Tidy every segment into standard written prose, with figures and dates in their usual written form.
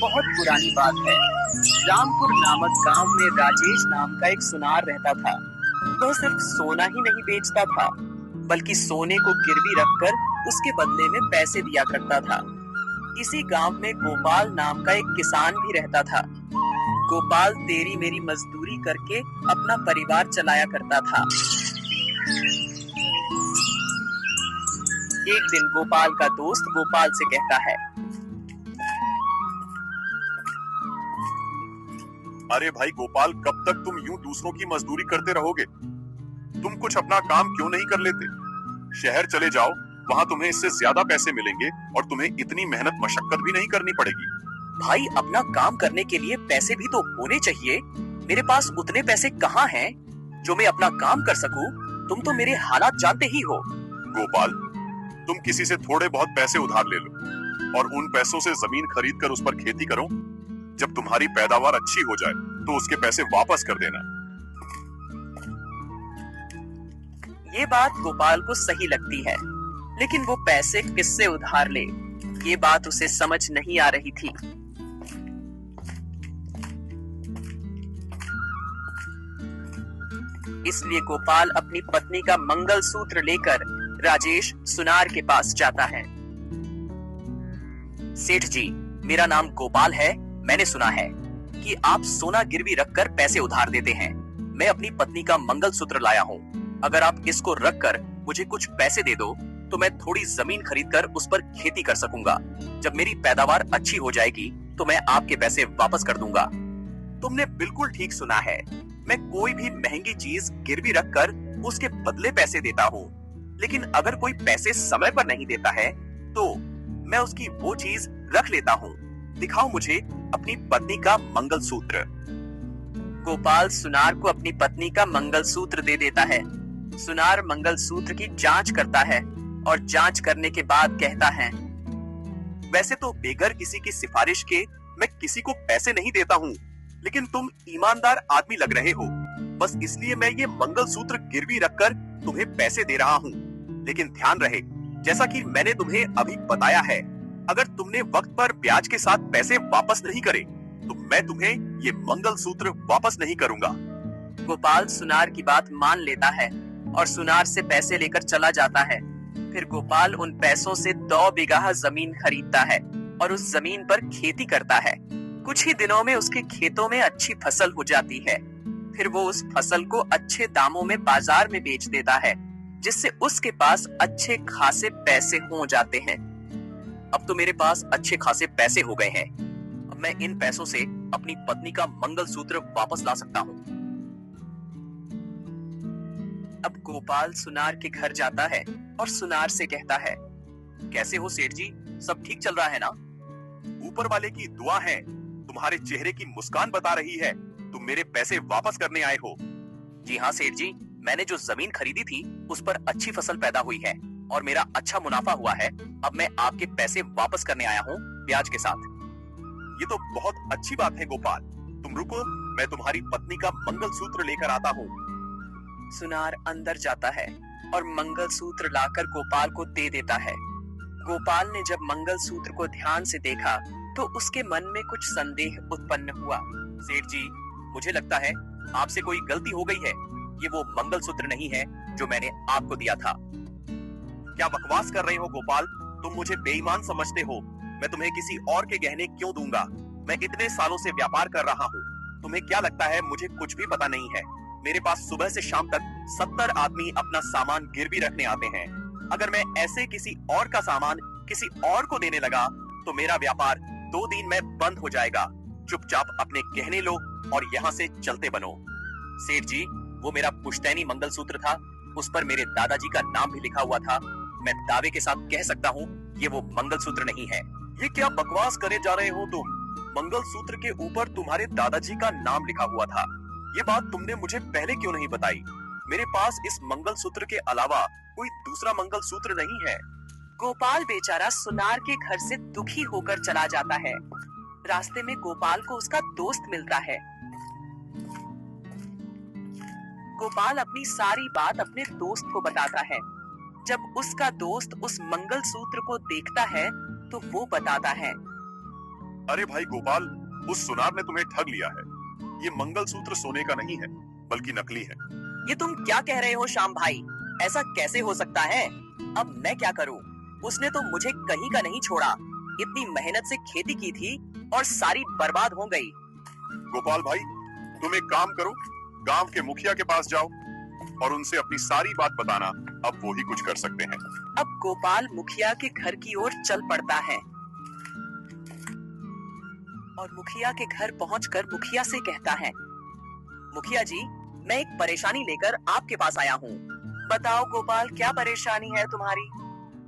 बहुत पुरानी बात है। रामपुर नामक गांव में राजेश नाम का एक सुनार रहता था। वह सिर्फ सोना ही नहीं बेचता था, बल्कि सोने को गिरवी रखकर उसके बदले में पैसे दिया करता था। इसी गांव में गोपाल नाम का एक किसान भी रहता था। गोपाल तेरी मेरी मजदूरी करके अपना परिवार चलाया करता था। एक दिन गोपाल का दोस्त गोपाल से कहता है, अरे भाई गोपाल, कब तक तुम यूं दूसरों की मजदूरी करते रहोगे? तुम कुछ अपना काम क्यों नहीं कर लेते? शहर चले जाओ, वहाँ तुम्हें इससे ज्यादा पैसे मिलेंगे और तुम्हें इतनी मेहनत मशक्कत भी नहीं करनी पड़ेगी। भाई, अपना काम करने के लिए पैसे भी तो होने चाहिए। मेरे पास उतने पैसे कहाँ हैं जो मैं अपना काम कर सकूं? तुम तो मेरे हालात जानते ही हो। गोपाल, तुम किसी से थोड़े बहुत पैसे उधार ले लो और उन पैसों से जमीन खरीद कर उस पर खेती करो। जब तुम्हारी पैदावार अच्छी हो जाए तो उसके पैसे वापस कर देना। ये बात गोपाल को सही लगती है, लेकिन वो पैसे किससे उधार ले, ये बात उसे समझ नहीं आ रही थी। इसलिए गोपाल अपनी पत्नी का मंगलसूत्र लेकर राजेश सुनार के पास जाता है। सेठ जी, मेरा नाम गोपाल है। मैंने सुना है कि आप सोना गिरवी रखकर पैसे उधार देते हैं। मैं अपनी पत्नी का मंगलसूत्र लाया हूँ। अगर आप इसको रखकर मुझे कुछ पैसे दे दो तो मैं थोड़ी जमीन खरीदकर उस पर खेती कर सकूंगा। जब मेरी पैदावार अच्छी हो जाएगी तो मैं आपके पैसे वापस कर दूंगा। तुमने बिल्कुल ठीक सुना है। मैं कोई भी महंगी चीज गिरवी रखकर उसके बदले पैसे देता हूँ, लेकिन अगर कोई पैसे समय पर नहीं देता है तो मैं उसकी वो चीज रख लेता हूँ। दिखाओ मुझे अपनी पत्नी का मंगलसूत्र। गोपाल सुनार को अपनी पत्नी का मंगलसूत्र दे देता है। सुनार मंगलसूत्र की जांच करता है और जांच करने के बाद कहता है, वैसे तो बेगर किसी की सिफारिश के मैं किसी को पैसे नहीं देता हूँ, लेकिन तुम ईमानदार आदमी लग रहे हो। बस इसलिए मैं ये मंगलसूत्र गिरवी रखकर तुम्हें पैसे दे रहा हूँ। लेकिन ध्यान रहे, जैसा कि मैंने तुम्हें अभी बताया है, अगर तुमने वक्त पर ब्याज के साथ पैसे वापस नहीं करे तो मैं तुम्हें ये मंगलसूत्र वापस नहीं करूंगा। गोपाल सुनार की बात मान लेता है और सुनार से पैसे लेकर चला जाता है। फिर गोपाल उन पैसों से 2 बीघा जमीन खरीदता है और उस जमीन पर खेती करता है। कुछ ही दिनों में उसके खेतों में अच्छी फसल हो जाती है। फिर वो उस फसल को अच्छे दामों में बाजार में बेच देता है, जिससे उसके पास अच्छे खासे पैसे हो जाते हैं। अब तो मेरे पास अच्छे खासे पैसे हो गए हैं। अब मैं इन पैसों से अपनी पत्नी का मंगलसूत्र वापस ला सकता हूँ। अब गोपाल सुनार के घर जाता है और सुनार से कहता है, कैसे हो सेठ जी? सब ठीक चल रहा है ना? ऊपर वाले की दुआ है, तुम्हारे चेहरे की मुस्कान बता रही है तुम मेरे पैसे वापस करने आए हो। जी हाँ सेठ जी, मैंने जो जमीन खरीदी थी उस पर अच्छी फसल पैदा हुई है और मेरा अच्छा मुनाफा हुआ है। अब मैं आपके पैसे वापस करने आया हूँ ब्याज के साथ। ये तो बहुत अच्छी बात है गोपाल। तुम रुको, मैं तुम्हारी पत्नी का मंगलसूत्र लेकर आता हूँ। सुनार अंदर जाता है और मंगलसूत्र लाकर गोपाल को दे देता है। गोपाल ने जब मंगलसूत्र को ध्यान से देखा तो उसके मन में कुछ संदेह उत्पन्न हुआ। सेठ जी, मुझे लगता है आपसे कोई गलती हो गई है। ये वो मंगलसूत्र नहीं है जो मैंने आपको दिया था। क्या बकवास कर रहे हो गोपाल? तुम मुझे बेईमान समझते हो। मैं तुम्हें किसी और के गहने क्यों दूंगा? मैं इतने सालों से व्यापार कर रहा हूँ। तुम्हें क्या लगता है मुझे कुछ भी पता नहीं है? मेरे पास सुबह से शाम तक 70 आदमी अपना सामान गिरवी रखने आते हैं। अगर मैं ऐसे किसी और का सामान किसी और को देने लगा तो मेरा व्यापार 2 दिन में बंद हो जाएगा। चुपचाप अपने गहने लो और यहाँ से चलते बनो। सेठ जी, वो मेरा पुश्तैनी मंगलसूत्र था। उस पर मेरे दादाजी का नाम भी लिखा हुआ था। मैं दावे के साथ कह सकता हूँ ये वो मंगलसूत्र नहीं है। ये क्या बकवास करे जा रहे हो तुम? मंगलसूत्र के ऊपर तुम्हारे दादाजी का नाम लिखा हुआ था। ये बात तुमने मुझे पहले क्यों नहीं बताई? मेरे पास इस मंगलसूत्र के अलावा कोई दूसरा मंगलसूत्र नहीं है। गोपाल बेचारा सुनार के घर से दुखी होकर चला जाता है। रास्ते में गोपाल को उसका दोस्त मिलता है। गोपाल अपनी सारी बात अपने दोस्त को बताता है। जब उसका दोस्त उस मंगलसूत्र को देखता है तो वो बताता है, अरे भाई गोपाल, उस सुनार ने तुम्हें ठग लिया है। ये मंगलसूत्र सोने का नहीं है, बल्कि नकली है। ये तुम क्या कह रहे हो श्याम भाई? ऐसा कैसे हो सकता है? अब मैं क्या करूं? उसने तो मुझे कहीं का नहीं छोड़ा। इतनी मेहनत से खेती की थी और सारी बर्बाद हो गई। गोपाल भाई, तुम एक काम करो, गांव के मुखिया के पास जाओ और उनसे अपनी सारी बात बताना। अब वो ही कुछ कर सकते हैं। अब गोपाल मुखिया के घर की ओर चल पड़ता है और मुखिया के घर पहुंचकर मुखिया से कहता है, मुखिया जी, मैं एक परेशानी लेकर आपके पास आया हूँ। बताओ गोपाल, क्या परेशानी है तुम्हारी?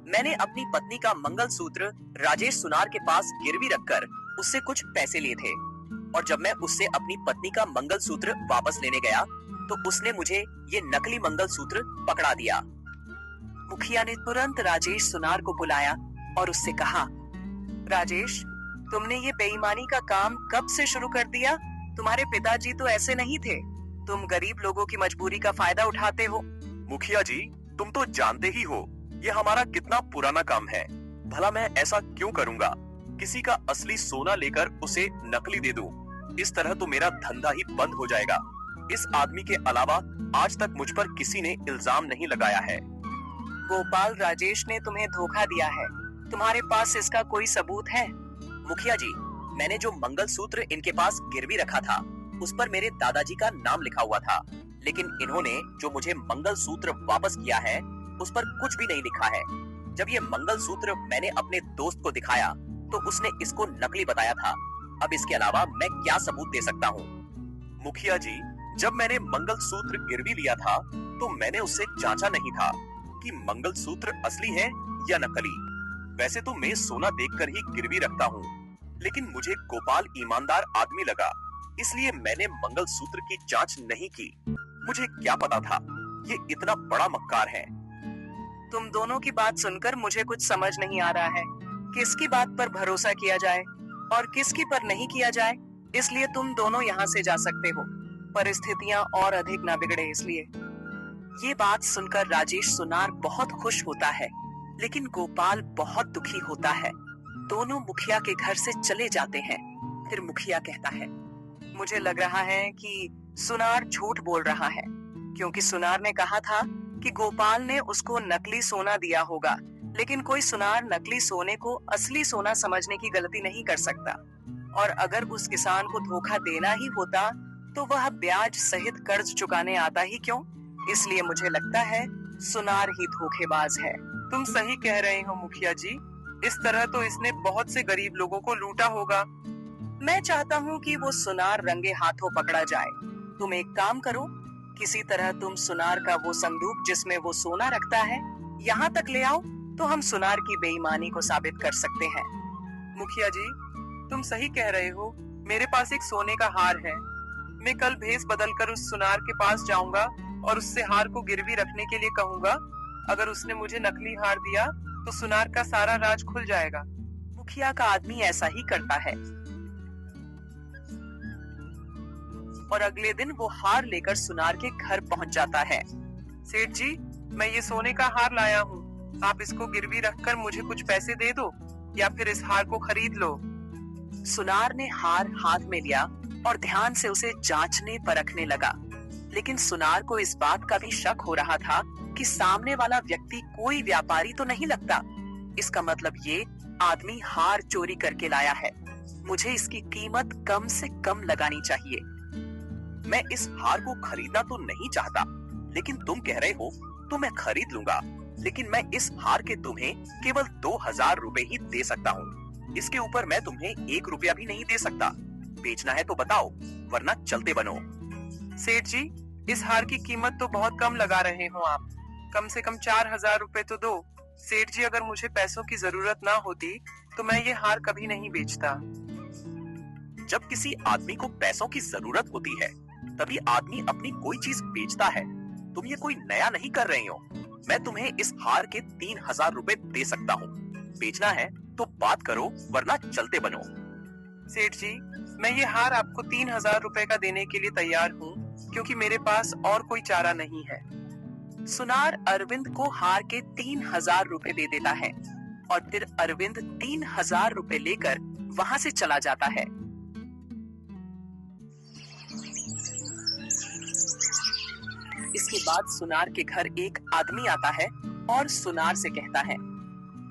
मैंने अपनी पत्नी का मंगलसूत्र राजेश सुनार के पास गिरवी रखकर उससे कुछ पैसे लिए थे और जब मैं उससे अपनी पत्नी का मंगलसूत्र वापस लेने गया तो उसने मुझे ये नकली मंगलसूत्र पकड़ा दिया। मुखिया ने तुरंत राजेश सुनार को बुलाया और उससे कहा, राजेश, तुमने ये बेईमानी का काम कब से शुरू कर दिया? तुम्हारे पिताजी तो ऐसे नहीं थे। तुम गरीब लोगों की मजबूरी का फायदा उठाते हो। मुखिया जी, तुम तो जानते ही हो ये हमारा कितना पुराना काम है। भला मैं ऐसा क्यों करूंगा? किसी का असली सोना लेकर उसे नकली दे दूं। इस तरह तो मेरा धंधा ही बंद हो जाएगा। इस आदमी के अलावा आज तक मुझ पर किसी ने इल्जाम नहीं लगाया है। गोपाल, राजेश ने तुम्हें धोखा दिया है। तुम्हारे पास इसका कोई सबूत है? मुखिया जी, मैंने जो मंगलसूत्र इनके पास गिरवी रखा था उस पर मेरे दादाजी का नाम लिखा हुआ था, लेकिन इन्होंने जो मुझे मंगलसूत्र वापस किया है उस पर कुछ भी नहीं लिखा है। जब ये मंगलसूत्र मैंने अपने दोस्त को दिखाया तो उसने इसको नकली बताया था। अब इसके अलावा मैं क्या सबूत दे सकता हूँ? मुखिया जी, जब मैंने मंगलसूत्र गिरवी लिया था तो मैंने उससे जांचा नहीं था कि मंगलसूत्र असली है या नकली। वैसे तो मैं सोना देखकर ही गिरवी रखता हूँ, लेकिन मुझे गोपाल ईमानदार आदमी लगा, इसलिए मैंने मंगलसूत्र की जांच नहीं की। मुझे क्या पता था ये इतना बड़ा मक्कार है। तुम दोनों की बात सुनकर मुझे कुछ समझ नहीं आ रहा है। किसकी बात पर भरोसा किया जाए और किसकी पर नहीं किया जाए, इसलिए तुम दोनों यहाँ से जा सकते हो। परिस्थितियाँ और अधिक ना बिगड़े इसलिए। ये बात सुनकर राजेश सुनार बहुत खुश होता है, लेकिन गोपाल बहुत दुखी होता है। दोनों मुखिया के घर से चले जाते हैं। फिर मुखिया कहता है, मुझे लग रहा है कि सुनार झूठ बोल रहा है, क्योंकि सुनार ने कहा था कि गोपाल ने उसको नकली सोना दिया होगा, लेकिन कोई सुनार नकली सोने को असली सोना समझने की गलती नहीं कर सकता। और अगर उस किसान को धोखा देना ही होता तो वह ब्याज सहित कर्ज चुकाने आता ही क्यों? इसलिए मुझे लगता है सुनार ही धोखेबाज है। तुम सही कह रहे हो मुखिया जी। इस तरह तो इसने बहुत से गरीब लोगों को लूटा होगा। मैं चाहता हूँ कि वो सुनार रंगे हाथों पकड़ा जाए। तुम एक काम करो, किसी तरह तुम सुनार का वो संदूक जिसमें वो सोना रखता है यहाँ तक ले आओ, तो हम सुनार की बेईमानी को साबित कर सकते हैं। मुखिया जी, तुम सही कह रहे हो। मेरे पास एक सोने का हार है। मैं कल भेस बदलकर उस सुनार के पास जाऊंगा और उससे हार को गिरवी रखने के लिए कहूंगा। अगर उसने मुझे नकली हार दिया तो सुनार का सारा राज खुल जाएगा। मुखिया का आदमी ऐसा ही करता है और अगले दिन वो हार लेकर सुनार के घर पहुंच जाता है। सेठ जी, मैं ये सोने का हार लाया हूँ। आप इसको गिरवी रखकर मुझे कुछ पैसे दे दो या फिर इस हार को खरीद लो। सुनार ने हार हाथ में लिया और ध्यान से उसे जांचने परखने लगा, लेकिन सुनार को इस बात का भी शक हो रहा था कि सामने वाला व्यक्ति कोई व्यापारी तो नहीं लगता। इसका मतलब ये आदमी हार चोरी करके लाया है। मुझे इसकी कीमत कम से कम लगानी चाहिए। मैं इस हार को खरीदना तो नहीं चाहता, लेकिन तुम कह रहे हो तो मैं खरीद लूंगा। लेकिन मैं इस हार के तुम्हें केवल 2000 रुपए ही दे सकता हूँ। इसके ऊपर मैं तुम्हें 1 रुपया भी नहीं दे सकता। बेचना है तो बताओ, वरना चलते बनो। सेठ जी, इस हार की कीमत तो बहुत कम लगा रहे हो आप। कम से कम 4000 रुपए तो दो। सेठ जी, अगर मुझे पैसों की जरूरत ना होती तो मैं ये हार कभी नहीं बेचता। जब किसी आदमी को पैसों की जरूरत होती है तभी आदमी अपनी कोई चीज बेचता है। तुम ये कोई नया नहीं कर रहे हो। मैं तुम्हें इस हार के 3000 रुपए दे सकता हूँ। बेचना है तो बात करो, वरना चलते बनो। सेठ जी, मैं ये हार आपको 3000 रुपए का देने के लिए तैयार हूँ, क्योंकि मेरे पास और कोई चारा नहीं है। सुनार अरविंद को हार के 3000 रुपए दे देता है और फिर अरविंद 3000 रुपए लेकर वहां से चला जाता है। इसके बाद सुनार के घर एक आदमी आता है और सुनार से कहता है,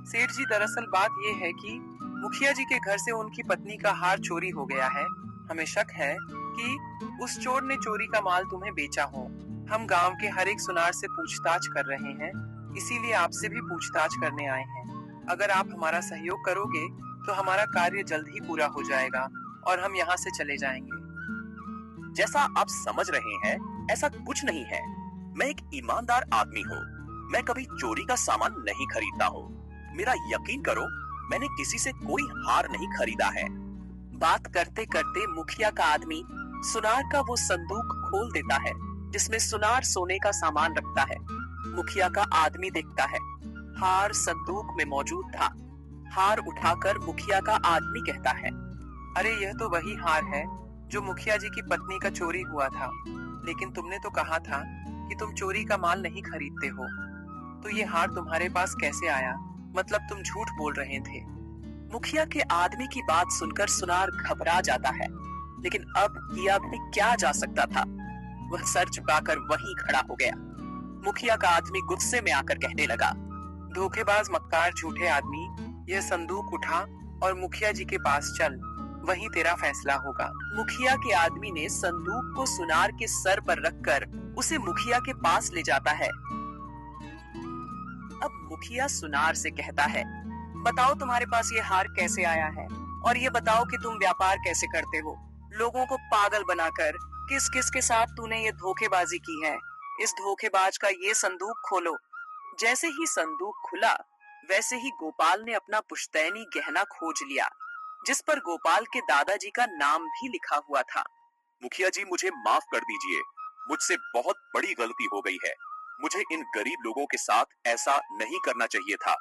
सेठ जी, दरअसल बात ये है कि मुखिया जी के घर से उनकी पत्नी का हार चोरी हो गया है। हमें शक है कि उस चोर ने चोरी का माल तुम्हें बेचा हो। हम गांव के हर एक सुनार से पूछताछ कर रहे हैं, इसीलिए आपसे भी पूछताछ करने आए हैं। अगर आप हमारा सहयोग करोगे तो हमारा कार्य जल्द ही पूरा हो जाएगा और हम यहाँ से चले जाएंगे। जैसा आप समझ रहे हैं, ऐसा कुछ नहीं है। मैं एक ईमानदार आदमी हूँ। मैं कभी चोरी का सामान नहीं खरीदता हूँ। मेरा यकीन करो, मैंने किसी से कोई हार नहीं खरीदा है। बात करते करते मुखिया का आदमी सुनार का वो संदूक खोल देता है जिसमें सुनार सोने का सामान रखता है। मुखिया का आदमी देखता है, हार संदूक में मौजूद था। हार उठाकर मुखिया का आदमी कहता है, अरे यह तो वही हार है जो मुखिया जी की पत्नी का चोरी हुआ था। लेकिन तुमने तो कहा था कि तुम चोरी का माल नहीं खरीदते हो, तो ये हार तुम्हारे पास कैसे आया? मतलब तुम झूठ बोल रहे थे। मुखिया के आदमी की बात सुनकर सुनार घबरा जाता है, लेकिन अब किया भी क्या जा सकता था। वह सर झुकाकर वहीं खड़ा हो गया। मुखिया का आदमी गुस्से में आकर कहने लगा, धोखेबाज मक्कार झूठे आदमी, यह संदूक उठा और मुखिया जी के पास चल, वहीं तेरा फैसला होगा। मुखिया के आदमी ने संदूक को सुनार के सर पर रखकर उसे मुखिया के पास ले जाता है। अब मुखिया सुनार से कहता है, बताओ तुम्हारे पास ये हार कैसे आया है, और ये बताओ कि तुम व्यापार कैसे करते हो। लोगों को पागल बनाकर किस किस के साथ तूने ये धोखेबाजी की है। इस धोखेबाज का ये संदूक खोलो। जैसे ही संदूक खुला, वैसे ही गोपाल ने अपना पुश्तैनी गहना खोज लिया, जिस पर गोपाल के दादाजी का नाम भी लिखा हुआ था। मुखिया जी, मुझे माफ कर दीजिए। मुझसे बहुत बड़ी गलती हो गई है। मुझे इन गरीब लोगों के साथ ऐसा नहीं करना चाहिए था।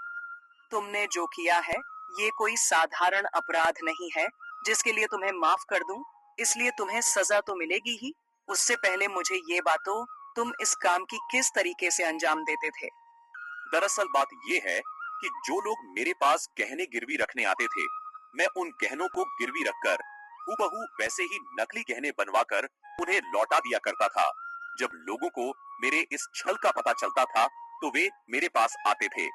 तुमने जो किया है ये कोई साधारण अपराध नहीं है जिसके लिए तुम्हें माफ कर दूं, इसलिए तुम्हें सजा तो मिलेगी ही। उससे पहले मुझे ये बातों, तुम इस काम की किस तरीके से अंजाम देते थे? दरअसल बात ये है कि जो लोग मेरे पास गहने गिरवी रखने आते थे, मैं उन गहनों को गिरवी रखकर हूबहू वैसे ही नकली गहने बनवाकर उन्हें लौटा दिया करता था। जब लोगों को मेरे इस छल का पता चलता था तो वे मेरे पास आते थे।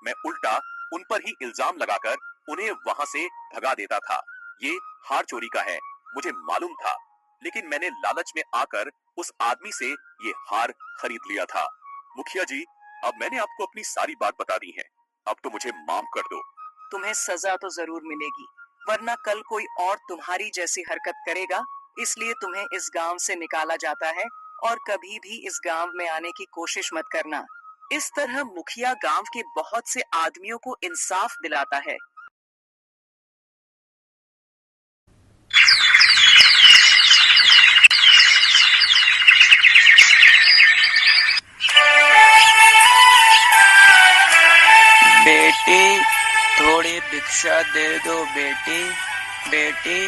मैं उल्टा उन पर ही इल्जाम लगाकर उन्हें वहां से भगा देता था। ये हार चोरी का है, मुझे मालूम था, लेकिन मैंने लालच में आकर उस आदमी से ये हार खरीद लिया था। मुखिया जी, अब मैंने आपको अपनी सारी बात बता दी है। अब तो मुझे माफ कर दो। तुम्हें सजा तो जरूर मिलेगी, वरना कल कोई और तुम्हारी जैसी हरकत करेगा, इसलिए तुम्हें इस गांव से निकाला जाता है और कभी भी इस गांव में आने की कोशिश मत करना। इस तरह मुखिया गांव के बहुत से आदमियों को इंसाफ दिलाता है। बेटी, थोड़ी भिक्षा दे दो बेटी। बेटी,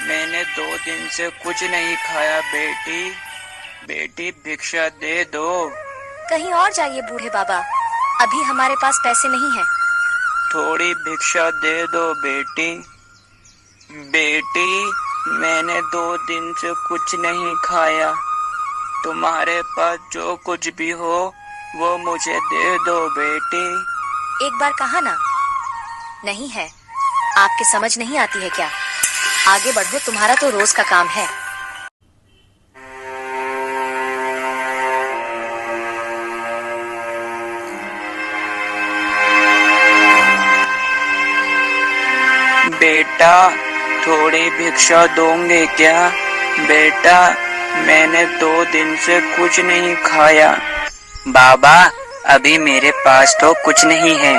मैंने 2 दिन से कुछ नहीं खाया बेटी। बेटी, भिक्षा दे दो। कहीं और जाइए बूढ़े बाबा, अभी हमारे पास पैसे नहीं हैं। थोड़ी भिक्षा दे दो बेटी। बेटी, मैंने 2 दिन से कुछ नहीं खाया। तुम्हारे पास जो कुछ भी हो वो मुझे दे दो बेटी। एक बार कहा ना, नहीं है, आपके समझ नहीं आती है क्या? आगे बढ़ो, तुम्हारा तो रोज का काम है। बेटा, थोड़ी भिक्षा दोगे क्या? बेटा, मैंने 2 दिन से कुछ नहीं खाया। बाबा, अभी मेरे पास तो कुछ नहीं है।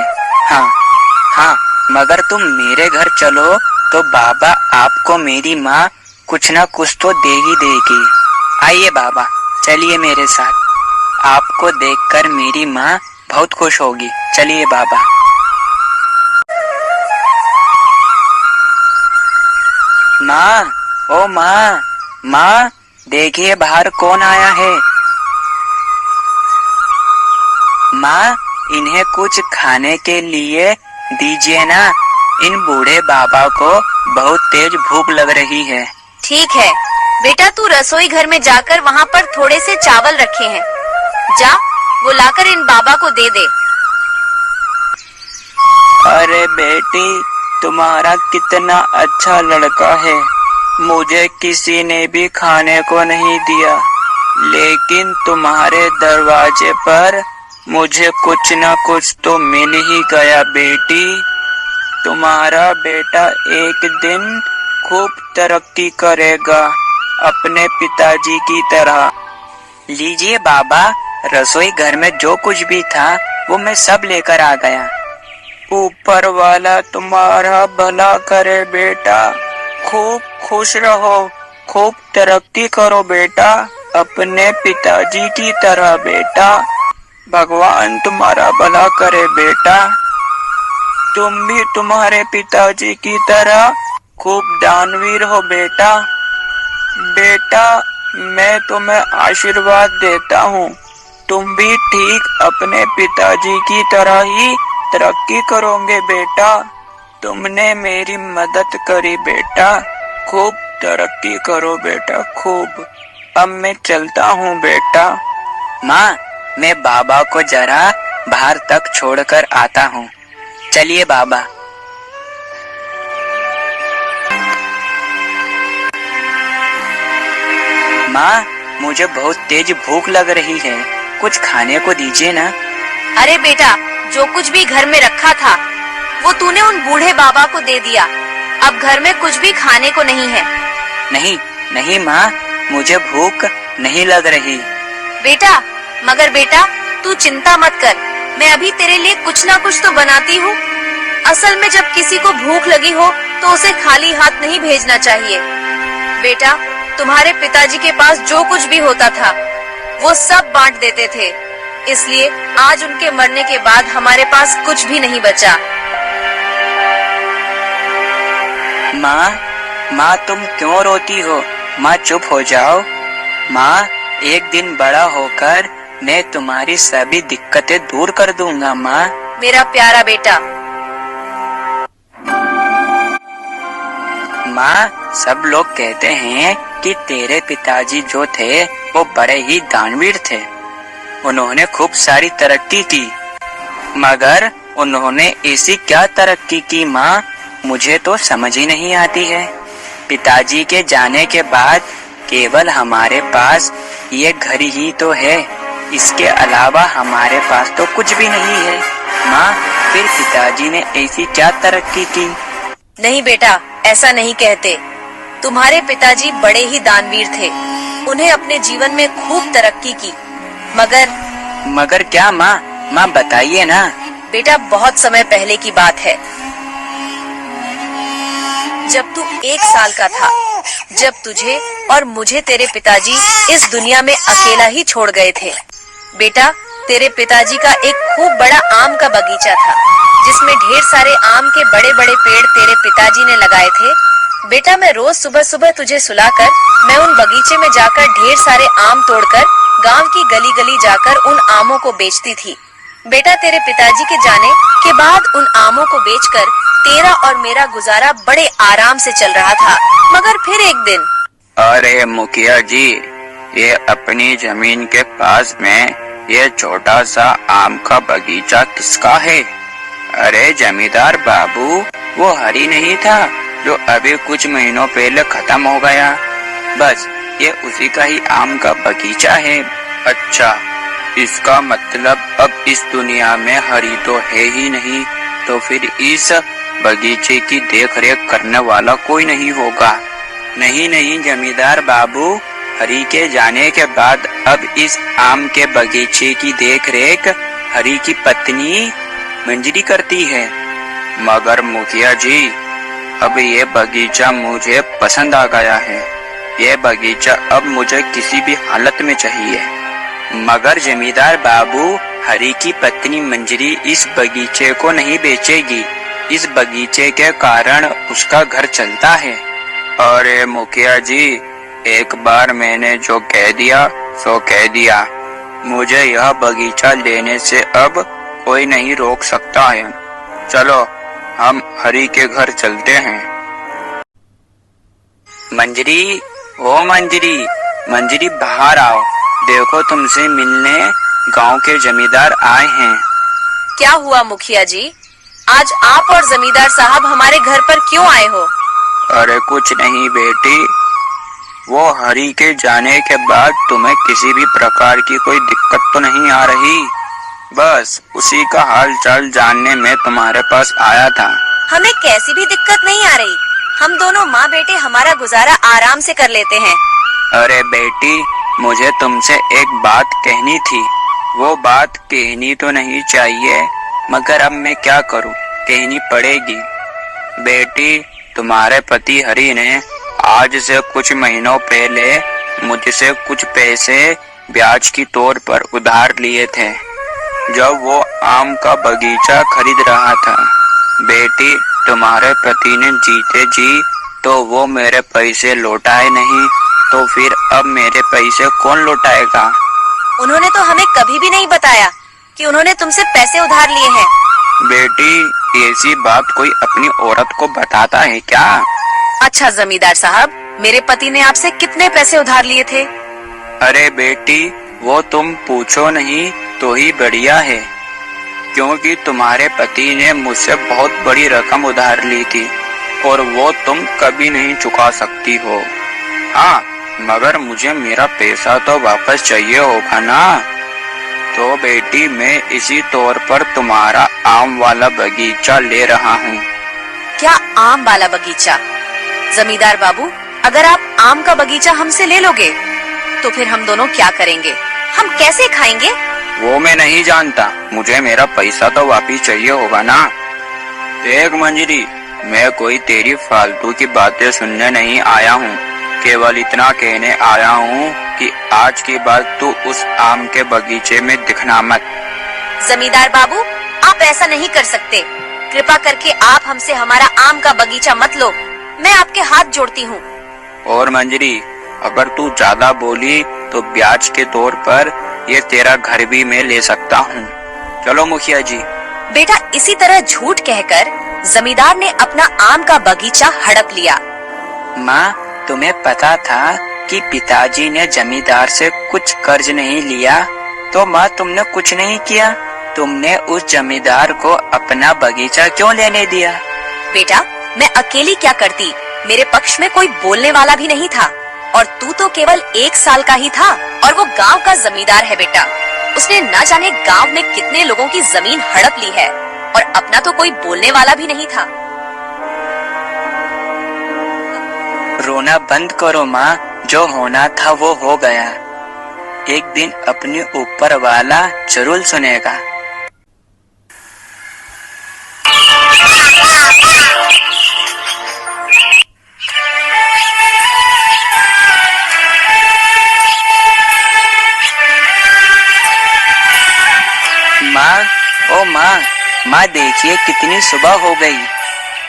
हाँ, मगर तुम मेरे घर चलो तो बाबा आपको मेरी माँ कुछ ना कुछ तो दे ही देगी। आइए बाबा, चलिए मेरे साथ। आपको देखकर मेरी माँ बहुत खुश होगी। चलिए बाबा। माँ, ओ माँ, माँ, देखिए बाहर कौन आया है। माँ, इन्हें कुछ खाने के लिए दीजिए ना। इन बूढ़े बाबा को बहुत तेज भूख लग रही है। ठीक है बेटा, तू रसोई घर में जाकर वहाँ पर थोड़े से चावल रखे हैं, जा वो लाकर इन बाबा को दे दे। अरे बेटी, तुम्हारा कितना अच्छा लड़का है। मुझे किसी ने भी खाने को नहीं दिया, लेकिन तुम्हारे दरवाजे पर मुझे कुछ न कुछ तो मिल ही गया। बेटी, तुम्हारा बेटा एक दिन खूब तरक्की करेगा, अपने पिताजी की तरह। लीजिए बाबा, रसोई घर में जो कुछ भी था वो मैं सब लेकर आ गया। ऊपर वाला तुम्हारा भला करे बेटा, खूब खुश रहो, खूब तरक्की करो बेटा, अपने पिताजी की तरह बेटा। भगवान तुम्हारा भला करे बेटा। तुम भी तुम्हारे पिताजी की तरह खूब दानवीर हो बेटा। बेटा, मैं तुम्हें आशीर्वाद देता हूँ, तुम भी ठीक अपने पिताजी की तरह ही तरक्की करोगे बेटा। तुमने मेरी मदद करी बेटा, खूब तरक्की करो बेटा, खूब। अब मैं चलता हूँ बेटा। माँ, मैं बाबा को जरा बाहर तक छोड़कर आता हूँ। चलिए बाबा। माँ, मुझे बहुत तेज भूख लग रही है, कुछ खाने को दीजिए ना। अरे बेटा, जो कुछ भी घर में रखा था वो तूने उन बूढ़े बाबा को दे दिया, अब घर में कुछ भी खाने को नहीं है। नहीं नहीं माँ, मुझे भूख नहीं लग रही। बेटा, मगर बेटा तू चिंता मत कर, मैं अभी तेरे लिए कुछ ना कुछ तो बनाती हूँ। असल में जब किसी को भूख लगी हो तो उसे खाली हाथ नहीं भेजना चाहिए। बेटा, तुम्हारे पिताजी के पास जो कुछ भी होता था वो सब बांट देते थे, इसलिए आज उनके मरने के बाद हमारे पास कुछ भी नहीं बचा। माँ तुम क्यों रोती हो? माँ चुप हो जाओ। माँ, एक दिन बड़ा होकर मैं तुम्हारी सभी दिक्कतें दूर कर दूंगा माँ। मेरा प्यारा बेटा। माँ, सब लोग कहते हैं कि तेरे पिताजी जो थे वो बड़े ही दानवीर थे, उन्होंने खूब सारी तरक्की की, मगर उन्होंने ऐसी क्या तरक्की की माँ, मुझे तो समझ ही नहीं आती है। पिताजी के जाने के बाद केवल हमारे पास ये घर ही तो है, इसके अलावा हमारे पास तो कुछ भी नहीं है। माँ, फिर पिताजी ने ऐसी क्या तरक्की की? नहीं बेटा, ऐसा नहीं कहते। तुम्हारे पिताजी बड़े ही दानवीर थे, उन्हें अपने जीवन में खूब तरक्की की, मगर क्या माँ? माँ बताइए ना। बेटा, बहुत समय पहले की बात है, जब तू 1 साल का था, जब तुझे और मुझे तेरे पिताजी इस दुनिया में अकेला ही छोड़ गए थे। बेटा, तेरे पिताजी का एक खूब बड़ा आम का बगीचा था, जिसमें ढेर सारे आम के बड़े बड़े पेड़ तेरे पिताजी ने लगाए थे। बेटा, मैं रोज सुबह सुबह तुझे सुलाकर मैं उन बगीचे में जाकर ढेर सारे आम तोड़कर गांव की गली गली जाकर उन आमों को बेचती थी। बेटा, तेरे पिताजी के जाने के बाद उन आमों को बेचकर तेरा और मेरा गुजारा बड़े आराम से चल रहा था, मगर फिर एक दिन। अरे मुखिया जी, ये अपनी जमीन के पास में ये छोटा सा आम का बगीचा किसका है? अरे जमींदार बाबू, वो हरी नहीं था जो अभी कुछ महीनों पहले खत्म हो गया? बस ये उसी का ही आम का बगीचा है। अच्छा, इसका मतलब अब इस दुनिया में हरी तो है ही नहीं, तो फिर इस बगीचे की देख रेख करने वाला कोई नहीं होगा। नहीं जमींदार बाबू, हरी के जाने के बाद अब इस आम के बगीचे की देख रेख हरी की पत्नी मंजरी करती है। मगर मुखिया जी, अब ये बगीचा मुझे पसंद आ गया है, ये बगीचा अब मुझे किसी भी हालत में चाहिए। मगर जमींदार बाबू, हरी की पत्नी मंजरी इस बगीचे को नहीं बेचेगी, इस बगीचे के कारण उसका घर चलता है। अरे मुखिया जी, एक बार मैंने जो कह दिया सो कह दिया, मुझे यह बगीचा लेने से अब कोई नहीं रोक सकता है। चलो हम हरी के घर चलते हैं। मंजरी, ओ मंजरी, मंजरी बाहर आओ। देखो तुमसे मिलने गांव के जमींदार आए हैं। क्या हुआ मुखिया जी? आज आप और जमींदार साहब हमारे घर पर क्यों आए हो? अरे कुछ नहीं बेटी, वो हरी के जाने के बाद तुम्हें किसी भी प्रकार की कोई दिक्कत तो नहीं आ रही? बस उसी का हाल चाल जानने में तुम्हारे पास आया था। हमें कैसी भी दिक्कत नहीं आ रही। हम दोनों माँ बेटे हमारा गुजारा आराम से कर लेते हैं। अरे बेटी, मुझे तुमसे एक बात कहनी थी। वो बात कहनी तो नहीं चाहिए, मगर अब मैं क्या करूं, कहनी पड़ेगी। बेटी, तुम्हारे पति हरि ने आज से कुछ महीनों पहले मुझसे कुछ पैसे ब्याज की तौर पर उधार लिए थे, जब वो आम का बगीचा खरीद रहा था। बेटी, तुम्हारे पति ने जीते जी तो वो मेरे पैसे लौटाए नहीं, तो फिर अब मेरे पैसे कौन लौटाएगा? उन्होंने तो हमें कभी भी नहीं बताया कि उन्होंने तुमसे पैसे उधार लिए हैं। बेटी, ऐसी बात कोई अपनी औरत को बताता है क्या? अच्छा जमींदार साहब, मेरे पति ने आपसे कितने पैसे उधार लिए थे? अरे बेटी, वो तुम पूछो नहीं तो ही बढ़िया है, क्योंकि तुम्हारे पति ने मुझसे बहुत बड़ी रकम उधार ली थी और वो तुम कभी नहीं चुका सकती हो। हाँ, मगर मुझे मेरा पैसा तो वापस चाहिए होगा ना। तो बेटी, मैं इसी तौर पर तुम्हारा आम वाला बगीचा ले रहा हूँ। क्या आम वाला बगीचा? जमींदार बाबू, अगर आप आम का बगीचा हमसे ले लोगे तो फिर हम दोनों क्या करेंगे? हम कैसे खाएंगे? वो मैं नहीं जानता, मुझे मेरा पैसा तो वापिस चाहिए होगा ना। देख मंजरी, मैं कोई तेरी फालतू की बातें सुनने नहीं आया हूँ, केवल इतना कहने आया हूँ कि आज के बाद तू उस आम के बगीचे में दिखना मत। जमींदार बाबू, आप ऐसा नहीं कर सकते। कृपा करके आप हमसे हमारा आम का बगीचा मत लो। मैं आपके हाथ जोड़ती हूँ। और मंजरी, अगर तू ज्यादा बोली तो ब्याज के तौर पर ये तेरा घर भी मैं ले सकता हूँ। चलो मुखिया जी। बेटा, इसी तरह झूठ कहकर जमींदार ने अपना आम का बगीचा हड़प लिया। माँ, तुम्हें पता था कि पिताजी ने जमींदार से कुछ कर्ज नहीं लिया, तो माँ तुमने कुछ नहीं किया। तुमने उस जमींदार को अपना बगीचा क्यों लेने दिया? बेटा, मैं अकेली क्या करती? मेरे पक्ष में कोई बोलने वाला भी नहीं था, और तू तो केवल 1 साल का ही था, और वो गांव का जमींदार है बेटा। उसने न जाने गांव में कितने लोगों की जमीन हड़प ली है, और अपना तो कोई बोलने वाला भी नहीं था। रोना बंद करो माँ, जो होना था वो हो गया। एक दिन अपने ऊपर वाला जरूर सुनेगा। माँ, ओ माँ, माँ देखिए कितनी सुबह हो गई।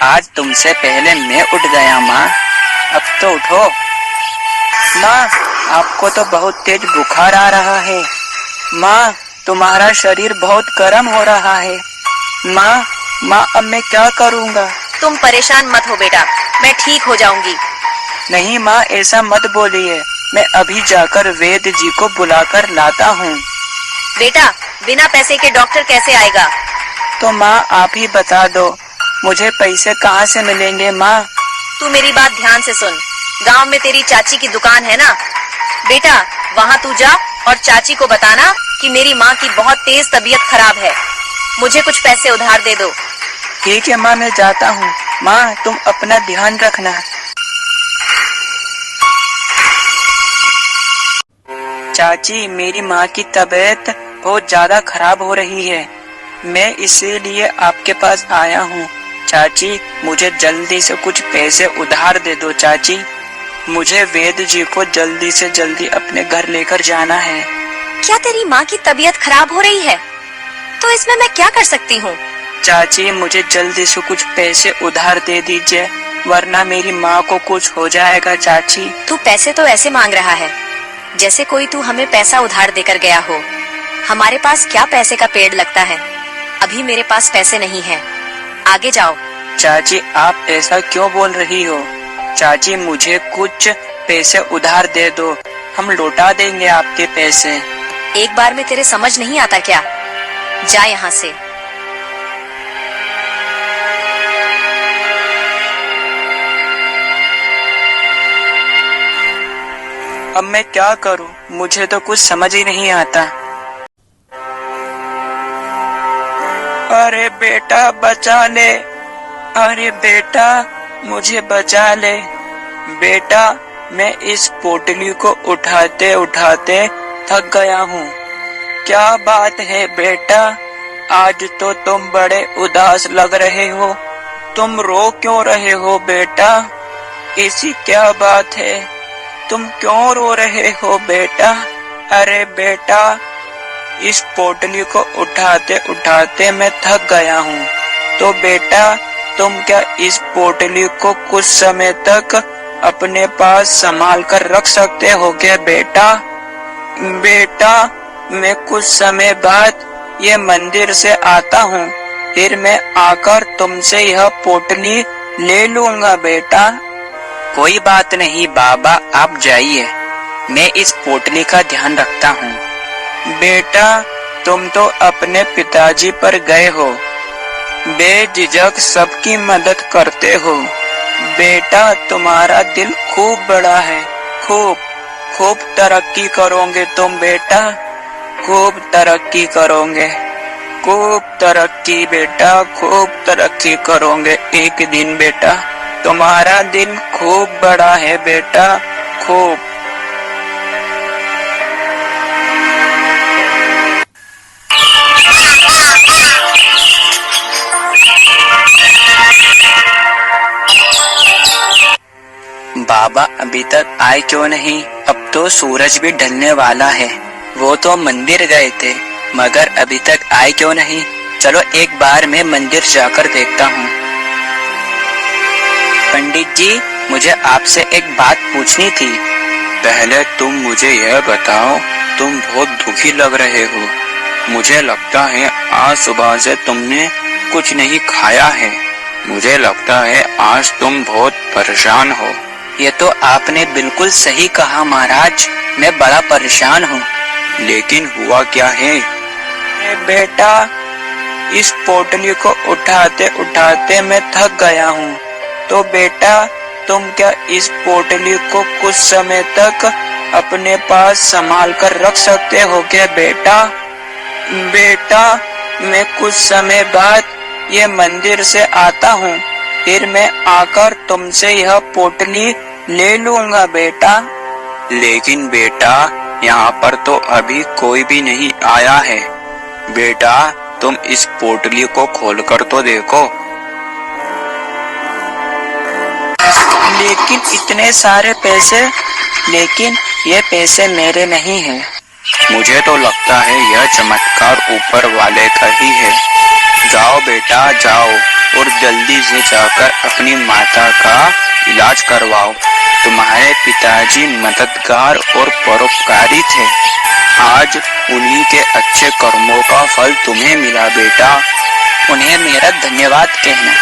आज तुमसे पहले मैं उठ गया माँ, अब तो उठो। माँ, आपको तो बहुत तेज बुखार आ रहा है। माँ, तुम्हारा शरीर बहुत गर्म हो रहा है। माँ, माँ, अब मैं क्या करूँगा? तुम परेशान मत हो बेटा, मैं ठीक हो जाऊंगी। नहीं माँ, ऐसा मत बोलिए। मैं अभी जाकर वैद्य जी को बुलाकर लाता हूँ। बेटा, बिना पैसे के डॉक्टर कैसे आएगा? तो माँ आप ही बता दो, मुझे पैसे कहाँ से मिलेंगे माँ? तू मेरी बात ध्यान से सुन। गांव में तेरी चाची की दुकान है ना बेटा, वहाँ तू जा और चाची को बताना कि मेरी माँ की बहुत तेज तबीयत खराब है, मुझे कुछ पैसे उधार दे दो। ठीक है माँ, मैं जाता हूँ। माँ, तुम अपना ध्यान रखना। चाची, मेरी माँ की तबीयत बहुत ज्यादा खराब हो रही है, मैं इसीलिए आपके पास आया हूँ। चाची, मुझे जल्दी से कुछ पैसे उधार दे दो चाची। मुझे वैद्य जी को जल्दी से जल्दी अपने घर लेकर जाना है। क्या तेरी माँ की तबीयत खराब हो रही है? तो इसमें मैं क्या कर सकती हूँ? चाची, मुझे जल्दी से कुछ पैसे उधार दे दीजिए, वरना मेरी माँ को कुछ हो जाएगा चाची। तू पैसे तो ऐसे मांग रहा है जैसे कोई तू हमें पैसा उधार देकर गया हो। हमारे पास क्या पैसे का पेड़ लगता है, अभी मेरे पास पैसे नहीं है, आगे जाओ। चाची, आप ऐसा क्यों बोल रही हो? चाची मुझे कुछ पैसे उधार दे दो, हम लौटा देंगे आपके पैसे। एक बार में तेरे समझ नहीं आता क्या? जा यहाँ से। अब मैं क्या करूं? मुझे तो कुछ समझ ही नहीं आता। अरे बेटा बचा ले, अरे बेटा मुझे बचा ले। बेटा मैं इस पोटली को उठाते उठाते थक गया हूँ। क्या बात है बेटा, आज तो तुम बड़े उदास लग रहे हो। तुम रो क्यों रहे हो बेटा? ऐसी क्या बात है, तुम क्यों रो रहे हो बेटा? अरे बेटा इस पोटली को उठाते उठाते मैं थक गया हूँ। तो बेटा तुम क्या इस पोटली को कुछ समय तक अपने पास संभाल कर रख सकते हो क्या बेटा? बेटा मैं कुछ समय बाद ये मंदिर से आता हूँ, फिर मैं आकर तुमसे यह पोटली ले लूंगा बेटा। कोई बात नहीं बाबा, आप जाइए, मैं इस पोटली का ध्यान रखता हूँ। बेटा तुम तो अपने पिताजी पर गए हो, बेझिझक सबकी मदद करते हो। बेटा तुम्हारा दिल खूब बड़ा है, खूब खूब तरक्की करोगे तुम बेटा, खूब तरक्की करोगे, खूब तरक्की बेटा, खूब तरक्की करोगे एक दिन बेटा। तुम्हारा दिल खूब बड़ा है बेटा, खूब। बाबा अभी तक आए क्यों नहीं? अब तो सूरज भी ढलने वाला है। वो तो मंदिर गए थे, मगर अभी तक आए क्यों नहीं? चलो एक बार मैं मंदिर जाकर देखता हूँ। पंडित जी मुझे आपसे एक बात पूछनी थी। पहले तुम मुझे यह बताओ, तुम बहुत दुखी लग रहे हो। मुझे लगता है आज सुबह से तुमने कुछ नहीं खाया है। मुझे लगता है आज तुम बहुत परेशान हो। ये तो आपने बिल्कुल सही कहा महाराज, मैं बड़ा परेशान हूँ। लेकिन हुआ क्या है? बेटा इस पोटली को उठाते उठाते मैं थक गया हूँ। तो बेटा तुम क्या इस पोटली को कुछ समय तक अपने पास संभाल कर रख सकते हो क्या बेटा? बेटा मैं कुछ समय बाद ये मंदिर से आता हूँ, फिर मैं आकर तुमसे यह पोटली ले लूंगा बेटा। लेकिन बेटा यहाँ पर तो अभी कोई भी नहीं आया है। बेटा तुम इस पोटली को खोलकर तो देखो। लेकिन इतने सारे पैसे, लेकिन ये पैसे मेरे नहीं हैं। मुझे तो लगता है यह चमत्कार ऊपर वाले का ही है। जाओ बेटा जाओ और जल्दी से जाकर अपनी माता का इलाज करवाओ। तुम्हारे पिताजी मददगार और परोपकारी थे। आज उन्हीं के अच्छे कर्मों का फल तुम्हें मिला बेटा। उन्हें मेरा धन्यवाद कहना।